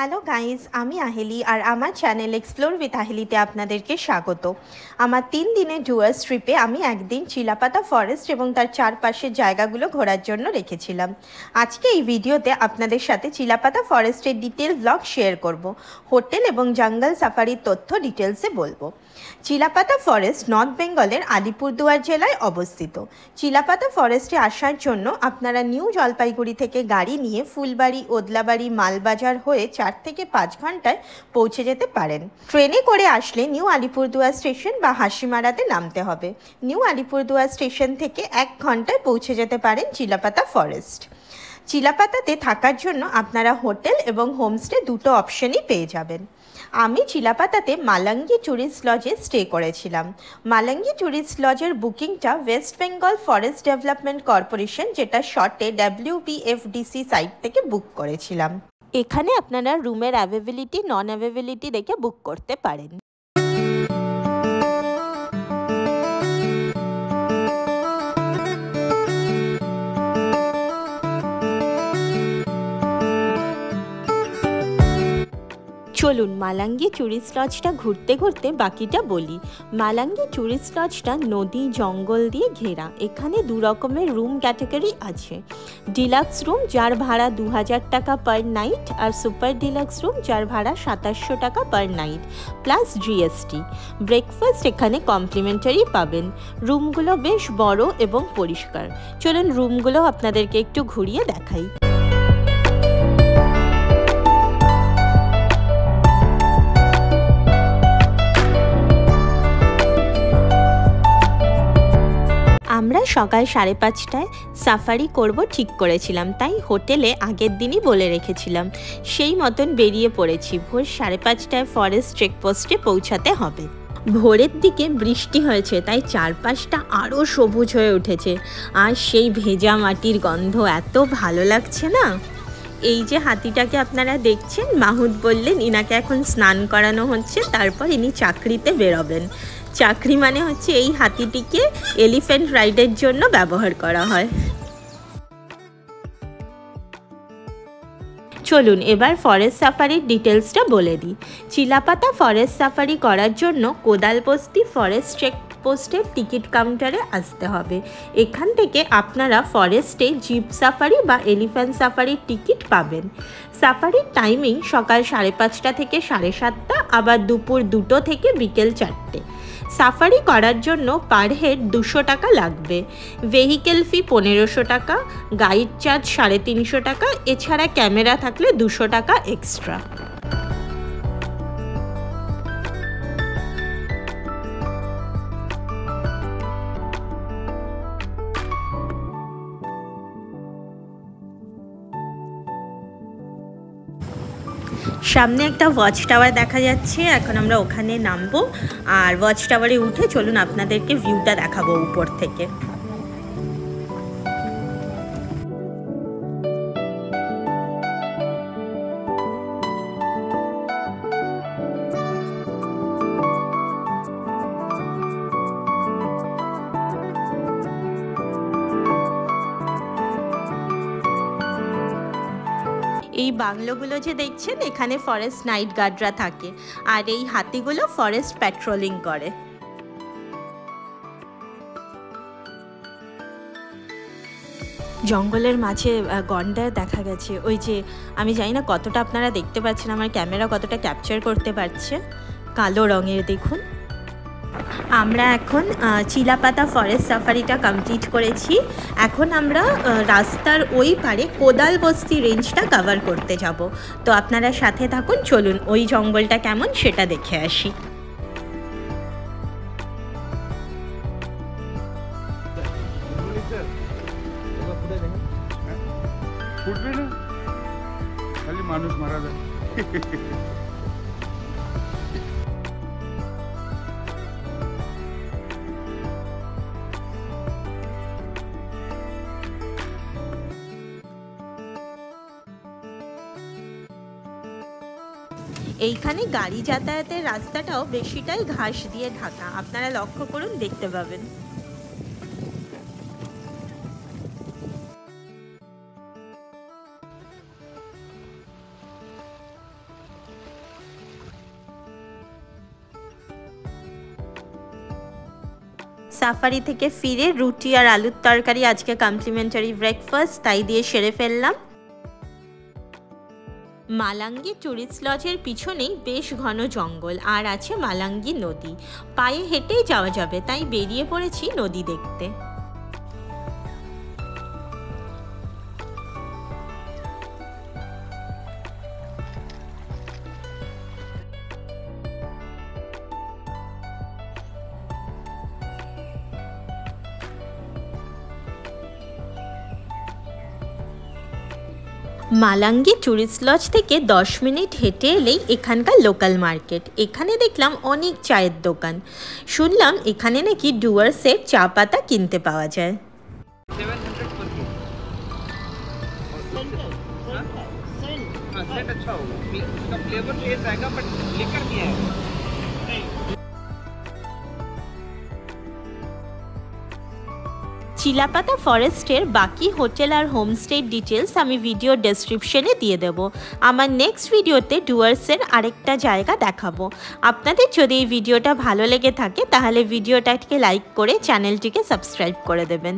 Hello guys, আমি আহেলি আর আমার channel explore with আহেলিতে আপনাদেরকে স্বাগত। আমার 3 দিনের ডুয়ার্স ট্রিপে আমি একদিন চিলাপাতা ফরেস্ট এবং তার চারপাশের জায়গাগুলো ঘোরার জন্য রেখেছিলাম। আজকে এই ভিডিওতে আপনাদের সাথে চিলাপাতা ফরেস্টের ডিটেল ব্লগ শেয়ার করব। হোটেল এবং জঙ্গল সাফারির তথ্য ডিটেলসে বলবো। চিলাপাতা ফরেস্ট নর্থ বেঙ্গলের আলিপুরদুয়ার জেলায় অবস্থিত। চিলাপাতা ফরেস্টে আসার জন্য আপনারা নিউ জলপাইগুড়ি থেকে গাড়ি নিয়ে ফুলবাড়ি, ওদলাবাড়ি, মালবাজার হয়ে 4 থেকে 5 ঘন্টায় পৌঁছে যেতে পারেন। ট্রেনে করে আসলে নিউ আলিপুরদুয়ার স্টেশন বা হাসিমারাতে নামতে হবে। নিউ আলিপুরদুয়ার স্টেশন থেকে 1 ঘন্টায় পৌঁছে যেতে পারেন চিলাপাতা ফরেস্ট। চিলাপাতাতে থাকার জন্য আপনারা হোটেল এবং হোমস্টে দুটো অপশনই পেয়ে যাবেন। আমি চিলাপাতাতে মালাঙ্গি ট্যুরিস্ট লজে স্টে করেছিলাম। মালাঙ্গি ট্যুরিস্ট লজের বুকিংটা West Bengal forest development corporation, যেটা শর্টে WBFDC সাইট থেকে বুক করেছিলাম। এখানে আপনারা রুমের অ্যাভেবিলিটি, নন অ্যাভেবিলিটি দেখে বুক করতে পারেন। চলুন মালাঙ্গি ট্যুরিস্ট লজটা ঘুরতে ঘুরতে বাকিটা বলি। মালাঙ্গি ট্যুরিস্ট লজটা নদী জঙ্গল দিয়ে ঘেরা। এখানে 2 রকমের রুম ক্যাটাগরি আছে। ডিলাক্স রুম যার ভাড়া 2000 টাকা পার নাইট, আর সুপার ডিলাক্স রুম যার ভাড়া 2700 টাকা per night plus GST। Breakfast এখানে কমপ্লিমেন্টারি পাবেন। রুমগুলো বেশ বড় এবং পরিষ্কার। চলুন রুমগুলো আপনাদেরকে একটু ঘুরিয়ে দেখাই। আমরা সকাল 5:30টায় সাফারি করব ঠিক করেছিলাম, তাই হোটেলে আগের দিনই বলে রেখেছিলাম। সেই মতন বেরিয়ে পড়েছি। ভোর 5:30টায় ফরেস্ট চেকপোস্টে পৌঁছাতে হবে। ভোরের দিকে বৃষ্টি হয়েছে, তাই চারপাশটা আরও সবুজ হয়ে উঠেছে। আর সেই ভেজা মাটির গন্ধ এত ভালো লাগছে না। এই যে হাতিটাকে আপনারা দেখছেন, মাহুদ বললেন ইনাকে এখন স্নান করানো হচ্ছে, তারপর ইনি চাকরিতে বেরোবেন। চাকরি মানে হচ্ছে এই হাতিটিকে এলিফ্যান্ট রাইডের জন্য ব্যবহার করা হয়। চলুন এবার ফরেস্ট সাফারির ডিটেলসটা বলে দিই। চিলাপাতা ফরেস্ট সাফারি করার জন্য কোদালবস্তি ফরেস্ট চেকপোস্টের টিকিট কাউন্টারে আসতে হবে। এখান থেকে আপনারা ফরেস্টে জিপ সাফারি বা এলিফ্যান্ট সাফারির টিকিট পাবেন। সাফারির টাইমিং সকাল 5:30 থেকে 7:30, আবার দুপুর 2টো থেকে বিকেল 4টে। সাফারি করার জন্য পার হেড 200 টাকা লাগবে। ভেহিকেল ফি 1500 টাকা, গাইড চার্জ 350 টাকা, এছাড়া ক্যামেরা থাকলে 200 টাকা এক্সট্রা। সামনে একটা ওয়াচ টাওয়ার দেখা যাচ্ছে, এখন আমরা ওখানে নামবো। আর ওয়াচ টাওয়ারে উঠে চলুন আপনাদেরকে ভিউটা দেখাবো উপর থেকে। এই বাংলোগুলো যে দেখছেন, এখানে ফরেস্ট নাইট গার্ডরা থাকে, আর এই হাতিগুলো ফরেস্ট প্যাট্রোলিং করে। জঙ্গলের মাঝে গন্ডার দেখা গেছে। ওই যে আমি জানি না কতটা আপনারা দেখতে পাচ্ছেন, আমার ক্যামেরা কতটা ক্যাপচার করতে পারছে। কালো রঙের দেখুন। আমরা এখন চিলাপাতা ফরেস্ট সাফারিটা কমপ্লিট করেছি। এখন আমরা রাস্তার ওই পারে কোদালবস্তি রেঞ্জটা কভার করতে যাব। তো আপনারা সাথে থাকুন, চলুন ওই জঙ্গলটা কেমন সেটা দেখে আসি। মানুষ মারা যায়। এইখানে গাড়ি যাতায়াতের রাস্তাটাও বেশিটাই ঘাস দিয়ে ঢাকা। আপনারা লক্ষ্য করুন, দেখতে পাবেন। সাফারি থেকে ফিরে রুটি আর আলুর তরকারি আজকে কমপ্লিমেন্টারি ব্রেকফাস্ট, তাই দিয়ে সেরে ফেললাম। মালাঙ্গি ট্যুরিস্ট লজের পিছনেই বেশ ঘন জঙ্গল আর আছে মালাঙ্গি নদী। পায়ে হেঁটেই যাওয়া যাবে, তাই বেরিয়ে পড়েছি নদী দেখতে। মালাঙ্গি ট্যুরিস্ট লজ থেকে 10 মিনিট হেঁটে এলেই এখানকার লোকাল মার্কেট। এখানে দেখলাম অনেক চায়ের দোকান। শুনলাম এখানে নাকি ডুয়ার্সের চা পাতা কিনতে পাওয়া যায়। 700 पर के सेट अच्छा होगा, उसका फ्लेवर टेस्ट आएगा, बट लिकर नहीं आएगा। চিলাপাতা ফরেস্টের বাকি হোটেল আর হোমস্টের ডিটেলস আমি ভিডিও ডেসক্রিপশনে দিয়ে দেব। আমার নেক্সট ভিডিওতে ডুয়ার্সের আরেকটা জায়গা দেখাবো। আপনাদের যদি এই ভিডিওটা ভালো লেগে থাকে তাহলে ভিডিওটাকে লাইক করে চ্যানেলটিকে সাবস্ক্রাইব করে দেবেন।